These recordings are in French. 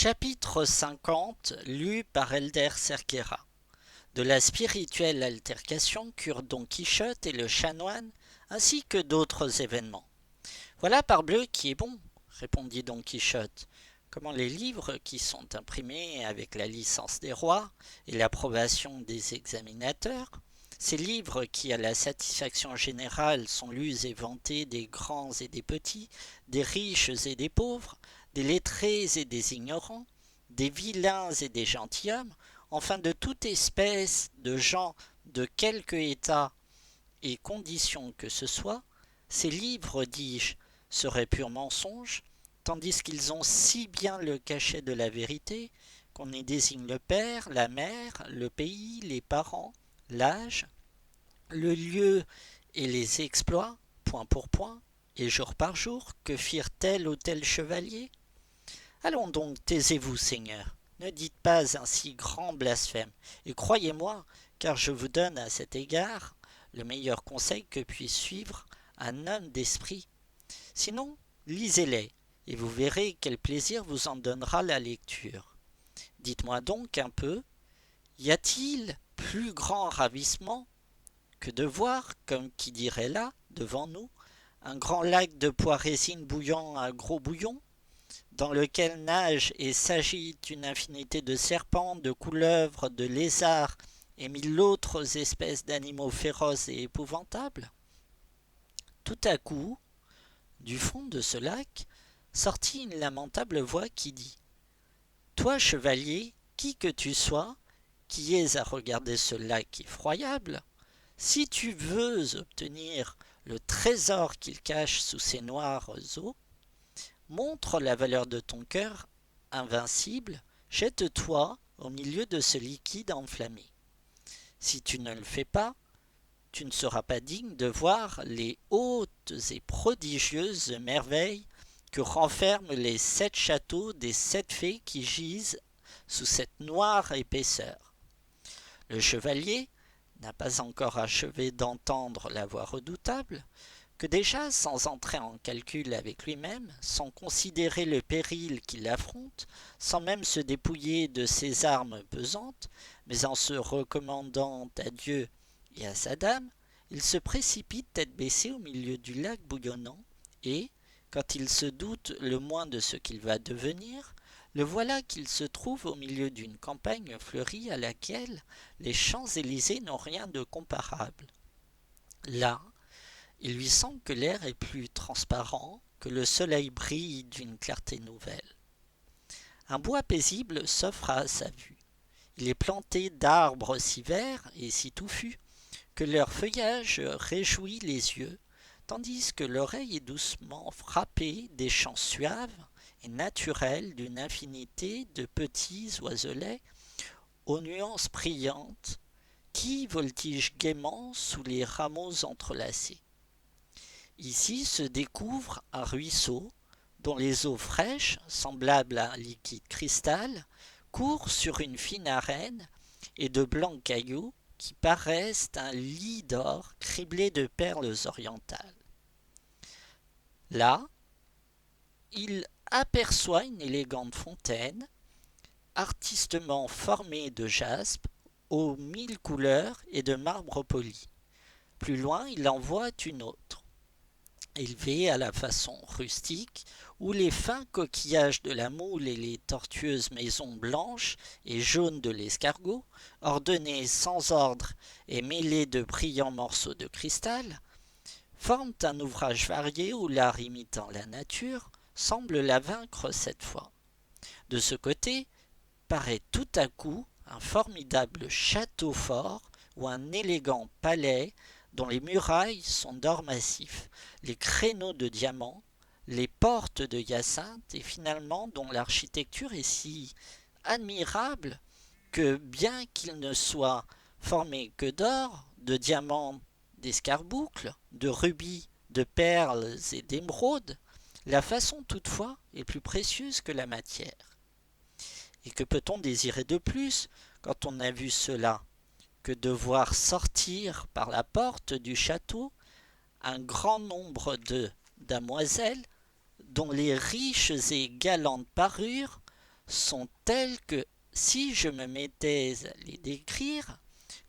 Chapitre 50, lu par Elder Cerquera. De la spirituelle altercation qu'eurent Don Quichotte et le chanoine, ainsi que d'autres événements. Voilà parbleu qui est bon, répondit Don Quichotte. Comment les livres qui sont imprimés avec la licence des rois et l'approbation des examinateurs, ces livres qui, à la satisfaction générale, sont lus et vantés des grands et des petits, des riches et des pauvres, des lettrés et des ignorants, des vilains et des gentilshommes, enfin de toute espèce de gens de quelque état et condition que ce soit, ces livres, dis-je, seraient pur mensonge, tandis qu'ils ont si bien le cachet de la vérité qu'on y désigne le père, la mère, le pays, les parents, l'âge, le lieu et les exploits, point pour point, et jour par jour, que firent tel ou tel chevalier. Allons donc, taisez-vous, Seigneur, ne dites pas un si grand blasphème, et croyez-moi, car je vous donne à cet égard le meilleur conseil que puisse suivre un homme d'esprit. Sinon, lisez-les, et vous verrez quel plaisir vous en donnera la lecture. Dites-moi donc un peu, y a-t-il plus grand ravissement que de voir, comme qui dirait là, devant nous, un grand lac de pois-résine bouillant un gros bouillon, dans lequel nage et s'agite une infinité de serpents, de couleuvres, de lézards et mille autres espèces d'animaux féroces et épouvantables? Tout à coup, du fond de ce lac, sortit une lamentable voix qui dit « Toi, chevalier, qui que tu sois, qui es à regarder ce lac effroyable, si tu veux obtenir le trésor qu'il cache sous ses noires eaux, montre la valeur de ton cœur invincible, jette-toi au milieu de ce liquide enflammé. Si tu ne le fais pas, tu ne seras pas digne de voir les hautes et prodigieuses merveilles que renferment les 7 châteaux des 7 fées qui gisent sous cette noire épaisseur. » Le chevalier n'a pas encore achevé d'entendre la voix redoutable, que déjà, sans entrer en calcul avec lui-même, sans considérer le péril qu'il affronte, sans même se dépouiller de ses armes pesantes, mais en se recommandant à Dieu et à sa dame, il se précipite tête baissée au milieu du lac bouillonnant, et, quand il se doute le moins de ce qu'il va devenir, le voilà qu'il se trouve au milieu d'une campagne fleurie à laquelle les Champs-Élysées n'ont rien de comparable. Là, il lui semble que l'air est plus transparent, que le soleil brille d'une clarté nouvelle. Un bois paisible s'offre à sa vue. Il est planté d'arbres si verts et si touffus que leur feuillage réjouit les yeux, tandis que l'oreille est doucement frappée des chants suaves et naturels d'une infinité de petits oiselets aux nuances brillantes qui voltigent gaiement sous les rameaux entrelacés. Ici se découvre un ruisseau dont les eaux fraîches, semblables à un liquide cristal, courent sur une fine arène et de blancs cailloux qui paraissent un lit d'or criblé de perles orientales. Là, il aperçoit une élégante fontaine, artistement formée de jaspe, aux 1000 couleurs et de marbre poli. Plus loin, il en voit une autre, élevée à la façon rustique, où les fins coquillages de la moule et les tortueuses maisons blanches et jaunes de l'escargot, ordonnées sans ordre et mêlées de brillants morceaux de cristal, forment un ouvrage varié où l'art imitant la nature semble la vaincre cette fois. De ce côté, paraît tout à coup un formidable château fort ou un élégant palais dont les murailles sont d'or massif, les créneaux de diamants, les portes de hyacinthe et finalement dont l'architecture est si admirable que bien qu'il ne soit formé que d'or, de diamants, d'escarboucles, de rubis, de perles et d'émeraudes, la façon toutefois est plus précieuse que la matière. Et que peut-on désirer de plus quand on a vu cela que de voir sortir par la porte du château un grand nombre de damoiselles dont les riches et galantes parures sont telles que si je me mettais à les décrire,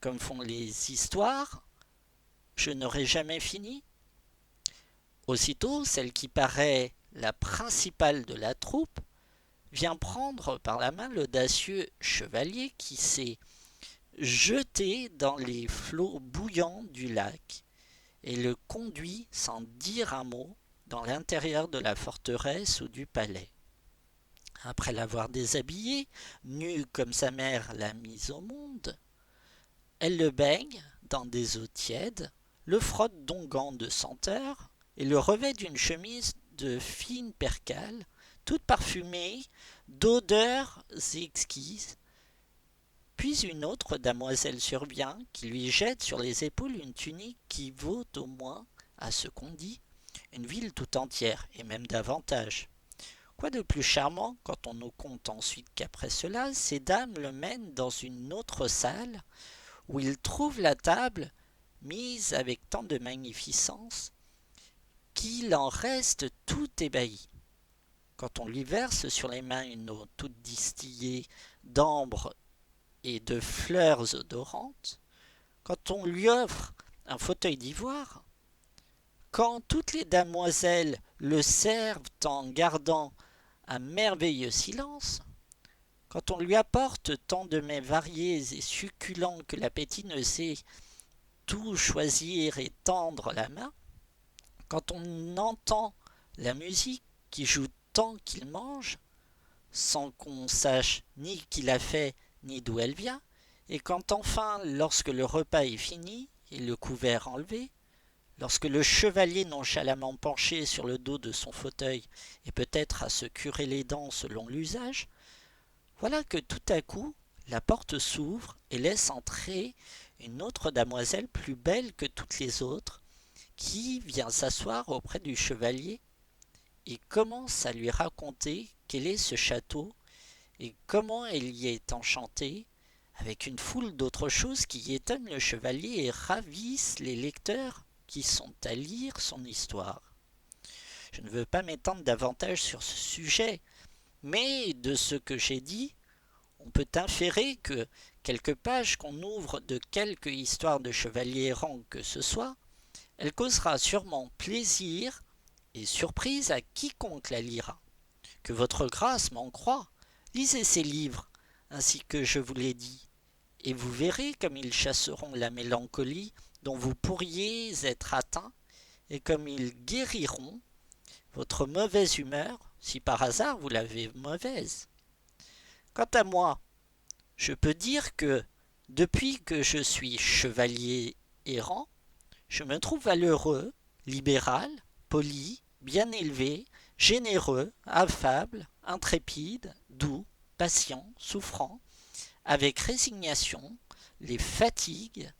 comme font les histoires, je n'aurais jamais fini. Aussitôt, celle qui paraît la principale de la troupe vient prendre par la main l'audacieux chevalier qui s'est jeté dans les flots bouillants du lac et le conduit sans dire un mot dans l'intérieur de la forteresse ou du palais. Après l'avoir déshabillé, nu comme sa mère l'a mis au monde, elle le baigne dans des eaux tièdes, le frotte d'onguents de senteur et le revêt d'une chemise de fine percale, toute parfumée d'odeurs exquises. Puis une autre damoiselle survient qui lui jette sur les épaules une tunique qui vaut au moins, à ce qu'on dit, une ville tout entière, et même davantage. Quoi de plus charmant quand on nous compte ensuite qu'après cela, ces dames le mènent dans une autre salle, où il trouve la table mise avec tant de magnificence qu'il en reste tout ébahi. Quand on lui verse sur les mains une eau toute distillée d'ambre et de fleurs odorantes, quand on lui offre un fauteuil d'ivoire, quand toutes les damoiselles le servent en gardant un merveilleux silence, quand on lui apporte tant de mets variés et succulents que l'appétit ne sait tout choisir et tendre la main, quand on entend la musique qui joue tant qu'il mange, sans qu'on sache ni qui l'a fait ni d'où elle vient, et quand enfin, lorsque le repas est fini et le couvert enlevé, lorsque le chevalier nonchalamment penché sur le dos de son fauteuil et peut-être à se curer les dents selon l'usage, voilà que tout à coup la porte s'ouvre et laisse entrer une autre damoiselle plus belle que toutes les autres, qui vient s'asseoir auprès du chevalier et commence à lui raconter quel est ce château et comment elle y est enchantée, avec une foule d'autres choses qui étonnent le chevalier et ravissent les lecteurs qui sont à lire son histoire. Je ne veux pas m'étendre davantage sur ce sujet, mais de ce que j'ai dit, on peut inférer que quelques pages qu'on ouvre de quelque histoire de chevalier errant que ce soit, elle causera sûrement plaisir et surprise à quiconque la lira. Que votre grâce m'en croie, lisez ces livres, ainsi que je vous l'ai dit, et vous verrez comme ils chasseront la mélancolie dont vous pourriez être atteint, et comme ils guériront votre mauvaise humeur, si par hasard vous l'avez mauvaise. Quant à moi, je peux dire que, depuis que je suis chevalier errant, je me trouve valeureux, libéral, poli, bien élevé, généreux, affable, intrépide, doux, patient, souffrant, avec résignation, les fatigues,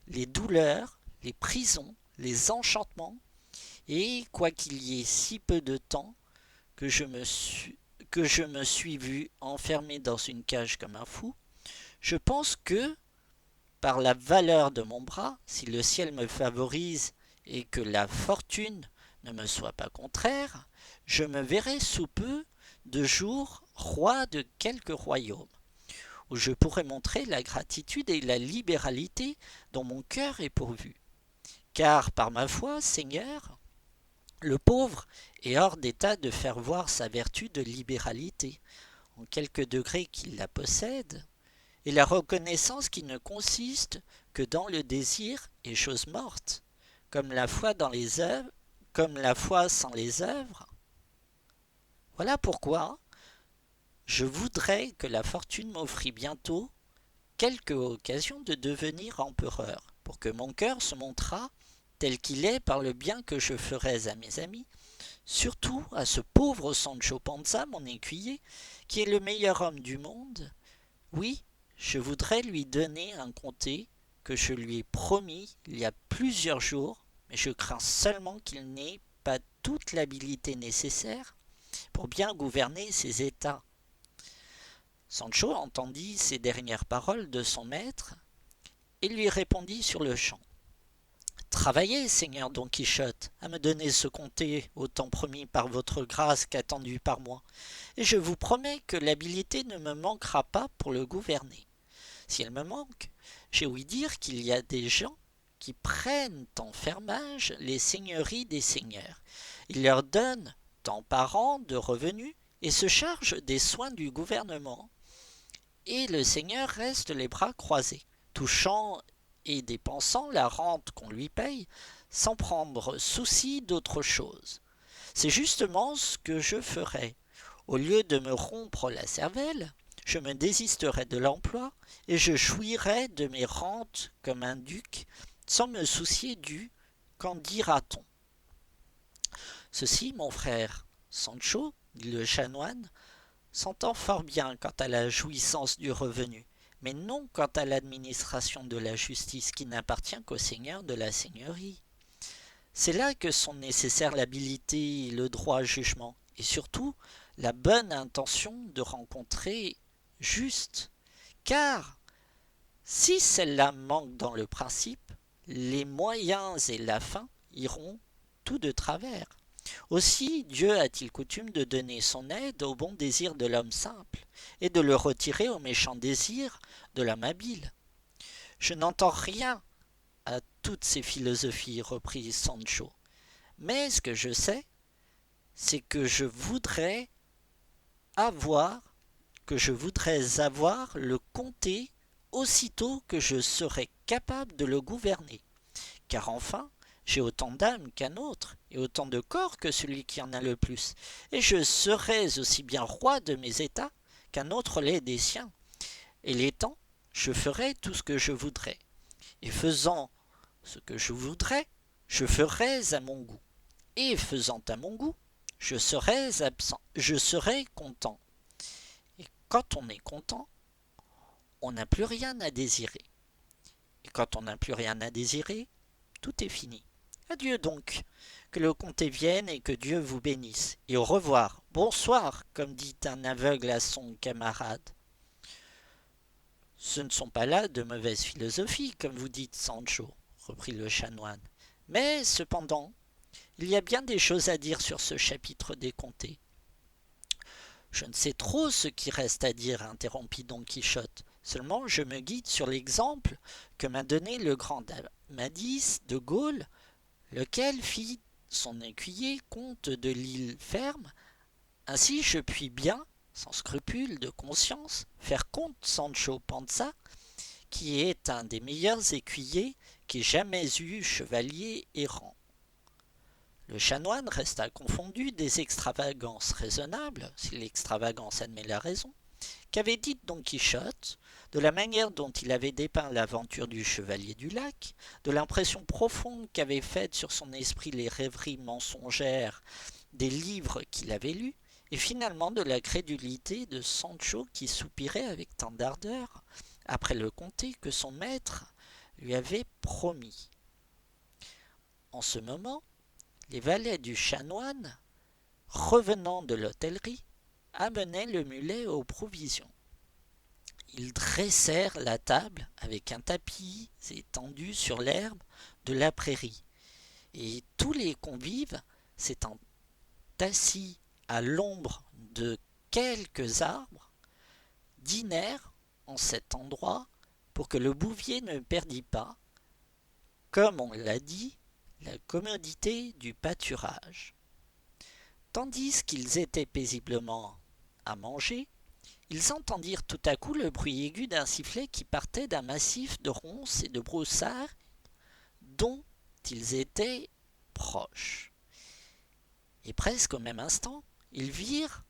les douleurs, les prisons, les enchantements, et quoiqu'il y ait si peu de temps que je me suis vu enfermé dans une cage comme un fou, je pense que, par la valeur de mon bras, si le ciel me favorise et que la fortune ne me soit pas contraire, je me verrai sous peu de jours roi de quelque royaume, où je pourrai montrer la gratitude et la libéralité dont mon cœur est pourvu. Car par ma foi, Seigneur, le pauvre est hors d'état de faire voir sa vertu de libéralité, en quelque degré qu'il la possède, et la reconnaissance qui ne consiste que dans le désir est chose morte, comme la foi dans les œuvres, comme la foi sans les œuvres. Voilà pourquoi je voudrais que la fortune m'offrît bientôt quelque occasion de devenir empereur, pour que mon cœur se montrât tel qu'il est par le bien que je ferais à mes amis, surtout à ce pauvre Sancho Panza, mon écuyer, qui est le meilleur homme du monde. Oui, je voudrais lui donner un comté que je lui ai promis il y a plusieurs jours, mais je crains seulement qu'il n'ait pas toute l'habileté nécessaire pour bien gouverner ses États. Sancho entendit ces dernières paroles de son maître et lui répondit sur-le-champ. Travaillez, seigneur Don Quichotte, à me donner ce comté autant promis par votre grâce qu'attendu par moi, et je vous promets que l'habileté ne me manquera pas pour le gouverner. Si elle me manque, j'ai ouï dire qu'il y a des gens qui prennent en fermage les seigneuries des seigneurs. Ils leur donnent tant par an de revenus et se chargent des soins du gouvernement. Et le seigneur reste les bras croisés, touchant et dépensant la rente qu'on lui paye, sans prendre souci d'autre chose. C'est justement ce que je ferais. Au lieu de me rompre la cervelle, je me désisterais de l'emploi et je jouirais de mes rentes comme un duc, sans me soucier du qu'en dira-t-on. Ceci, mon frère Sancho, dit le chanoine, s'entend fort bien quant à la jouissance du revenu, mais non quant à l'administration de la justice qui n'appartient qu'au seigneur de la seigneurie. C'est là que sont nécessaires l'habileté et le droit jugement, et surtout la bonne intention de rencontrer juste, car si celle-là manque dans le principe, les moyens et la fin iront tout de travers. Aussi Dieu a-t-il coutume de donner son aide au bon désir de l'homme simple, et de le retirer au méchant désir de l'homme habile. Je n'entends rien à toutes ces philosophies, reprit Sancho, mais ce que je sais, c'est avoir que je voudrais avoir le comté aussitôt que je serais capable de le gouverner, car enfin j'ai autant d'âme qu'un autre, et autant de corps que celui qui en a le plus, et je serais aussi bien roi de mes états qu'un autre l'est des siens. Et l'étant, je ferais tout ce que je voudrais, et faisant ce que je voudrais, je ferais à mon goût, et faisant à mon goût, je serais absent, je serais content. Et quand on est content, on n'a plus rien à désirer. Et quand on n'a plus rien à désirer, tout est fini. Adieu donc, que le comté vienne et que Dieu vous bénisse. Et au revoir, bonsoir, comme dit un aveugle à son camarade. Ce ne sont pas là de mauvaises philosophies, comme vous dites, Sancho, reprit le chanoine. Mais, cependant, il y a bien des choses à dire sur ce chapitre des comtés. Je ne sais trop ce qui reste à dire, interrompit Don Quichotte. Seulement je me guide sur l'exemple que m'a donné le grand Amadis de Gaulle, lequel fit son écuyer comte de l'île Ferme. Ainsi je puis bien, sans scrupule de conscience, faire comte Sancho Panza, qui est un des meilleurs écuyers qu'ait jamais eu chevalier errant. Le chanoine resta confondu des extravagances raisonnables, si l'extravagance admet la raison, qu'avait dit Don Quichotte, de la manière dont il avait dépeint l'aventure du chevalier du lac, de l'impression profonde qu'avaient faite sur son esprit les rêveries mensongères des livres qu'il avait lus, et finalement de la crédulité de Sancho qui soupirait avec tant d'ardeur après le comté que son maître lui avait promis. En ce moment, les valets du chanoine, revenant de l'hôtellerie, amenaient le mulet aux provisions. Ils dressèrent la table avec un tapis étendu sur l'herbe de la prairie, et tous les convives, s'étant assis à l'ombre de quelques arbres, dînèrent en cet endroit pour que le bouvier ne perdît pas, comme on l'a dit, la commodité du pâturage. Tandis qu'ils étaient paisiblement à manger, ils entendirent tout à coup le bruit aigu d'un sifflet qui partait d'un massif de ronces et de broussailles dont ils étaient proches. Et presque au même instant, ils virent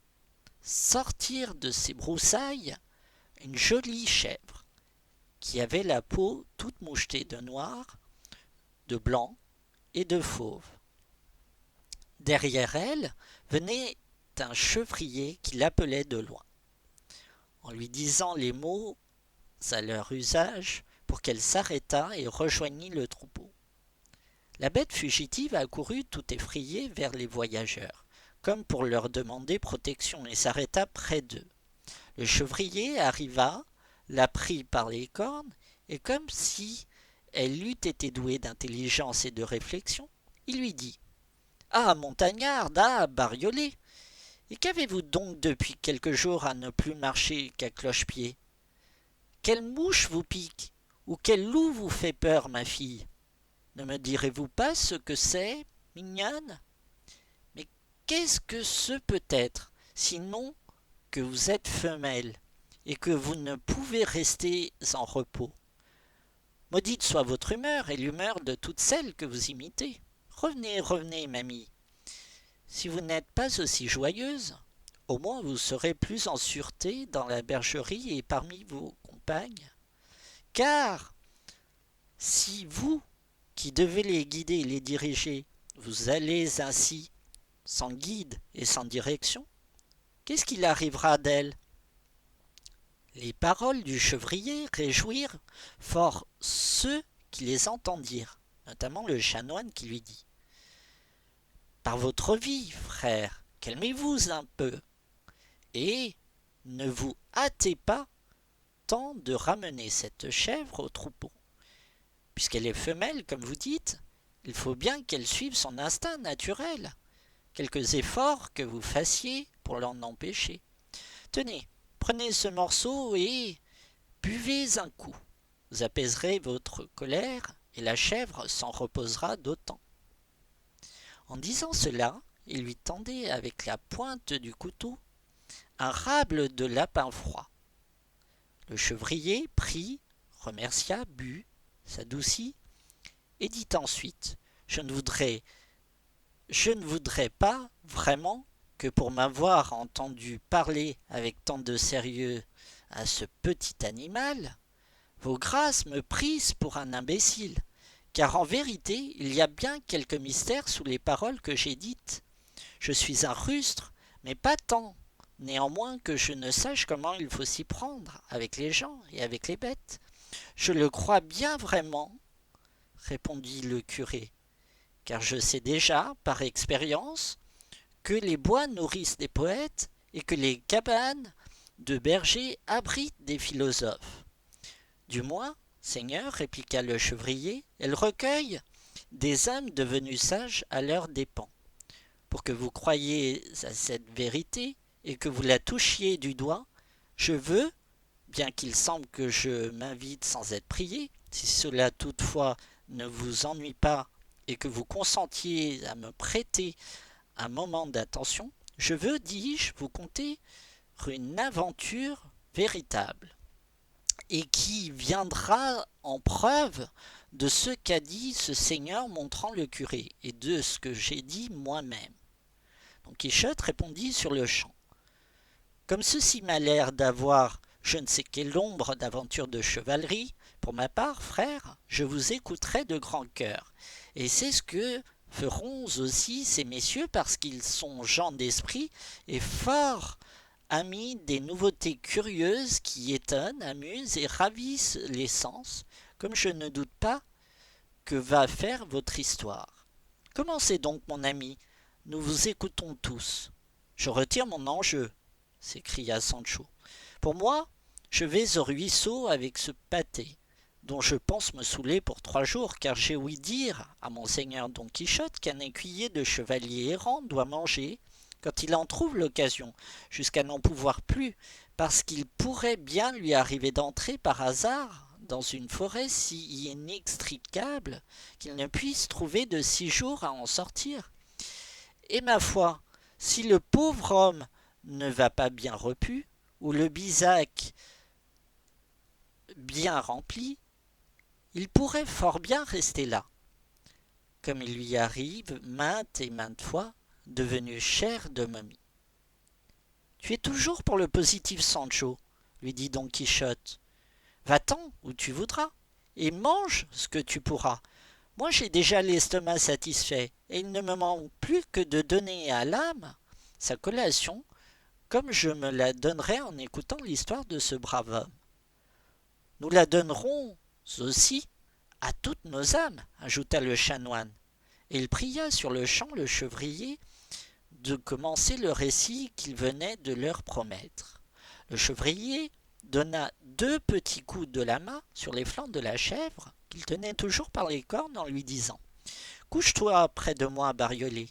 sortir de ces broussailles une jolie chèvre qui avait la peau toute mouchetée de noir, de blanc et de fauve. Derrière elle venait un chevrier qui l'appelait de loin, en lui disant les mots à leur usage pour qu'elle s'arrêtât et rejoignît le troupeau. La bête fugitive accourut tout effrayée vers les voyageurs, comme pour leur demander protection, et s'arrêta près d'eux. Le chevrier arriva, la prit par les cornes, et comme si elle eût été douée d'intelligence et de réflexion, il lui dit: Ah, montagnarde, ah, bariolé, et qu'avez-vous donc depuis quelques jours à ne plus marcher qu'à cloche-pied? Quelle mouche vous pique, ou quel loup vous fait peur, ma fille? Ne me direz-vous pas ce que c'est, mignonne? Mais qu'est-ce que ce peut être, sinon que vous êtes femelle, et que vous ne pouvez rester en repos? Maudite soit votre humeur et l'humeur de toutes celles que vous imitez. Revenez, revenez, mamie. Si vous n'êtes pas aussi joyeuse, au moins vous serez plus en sûreté dans la bergerie et parmi vos compagnes. Car si vous, qui devez les guider et les diriger, vous allez ainsi, sans guide et sans direction, qu'est-ce qu'il arrivera d'elles? Les paroles du chevrier réjouirent fort ceux qui les entendirent, notamment le chanoine qui lui dit: Par votre vie, frère, calmez-vous un peu, et ne vous hâtez pas tant de ramener cette chèvre au troupeau. Puisqu'elle est femelle, comme vous dites, il faut bien qu'elle suive son instinct naturel. Quelques efforts que vous fassiez pour l'en empêcher. Tenez, prenez ce morceau et buvez un coup. Vous apaiserez votre colère et la chèvre s'en reposera d'autant. En disant cela, il lui tendait avec la pointe du couteau un rable de lapin froid. Le chevrier prit, remercia, but, s'adoucit et dit ensuite: je ne voudrais pas vraiment que pour m'avoir entendu parler avec tant de sérieux à ce petit animal, vos grâces me prissent pour un imbécile, car en vérité il y a bien quelque mystère sous les paroles que j'ai dites. Je suis un rustre, mais pas tant, néanmoins que je ne sache comment il faut s'y prendre avec les gens et avec les bêtes. Je le crois bien vraiment, répondit le curé, car je sais déjà, par expérience, que les bois nourrissent des poètes et que les cabanes de bergers abritent des philosophes. Du moins, Seigneur, répliqua le chevrier, elles recueillent des âmes devenues sages à leurs dépens. Pour que vous croyiez à cette vérité et que vous la touchiez du doigt, je veux, bien qu'il semble que je m'invite sans être prié, si cela toutefois ne vous ennuie pas et que vous consentiez à me prêter un moment d'attention, je veux, dis-je, vous conter une aventure véritable et qui viendra en preuve de ce qu'a dit ce seigneur montrant le curé et de ce que j'ai dit moi-même. Don Quichotte répondit sur-le-champ: Comme ceci m'a l'air d'avoir je ne sais quelle ombre d'aventure de chevalerie, pour ma part, frère, je vous écouterai de grand cœur, et c'est ce que feront aussi ces messieurs parce qu'ils sont gens d'esprit et fort amis des nouveautés curieuses qui étonnent, amusent et ravissent les sens, comme je ne doute pas que va faire votre histoire. Commencez donc, mon ami, nous vous écoutons tous. Je retire mon enjeu, s'écria Sancho. Pour moi, je vais au ruisseau avec ce pâté, dont je pense me saouler pour 3 jours, car j'ai ouï dire à monseigneur Don Quichotte qu'un écuyer de chevalier errant doit manger, quand il en trouve l'occasion, jusqu'à n'en pouvoir plus, parce qu'il pourrait bien lui arriver d'entrer par hasard dans une forêt si inextricable qu'il ne puisse trouver de 6 jours à en sortir. Et ma foi, si le pauvre homme ne va pas bien repu, ou le bisac bien rempli, il pourrait fort bien rester là, comme il lui arrive maintes et maintes fois, devenu chair de momie. Tu es toujours pour le positif, Sancho, lui dit Don Quichotte. Va-t'en où tu voudras, et mange ce que tu pourras. Moi j'ai déjà l'estomac satisfait, et il ne me manque plus que de donner à l'âme sa collation, comme je me la donnerais en écoutant l'histoire de ce brave homme. Nous la donnerons aussi à toutes nos âmes, ajouta le chanoine, et il pria sur-le-champ le chevrier de commencer le récit qu'il venait de leur promettre. Le chevrier donna 2 petits coups de la main sur les flancs de la chèvre, qu'il tenait toujours par les cornes en lui disant « Couche-toi près de moi, Bariolé.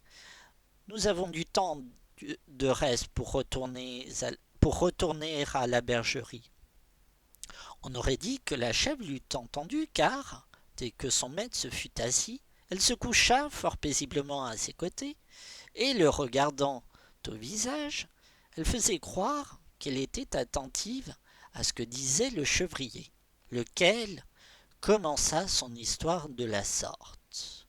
Nous avons du temps de reste pour retourner à la bergerie. » On aurait dit que la chèvre l'eût entendu, car, dès que son maître se fut assis, elle se coucha fort paisiblement à ses côtés, et le regardant au visage, elle faisait croire qu'elle était attentive à ce que disait le chevrier, lequel commença son histoire de la sorte.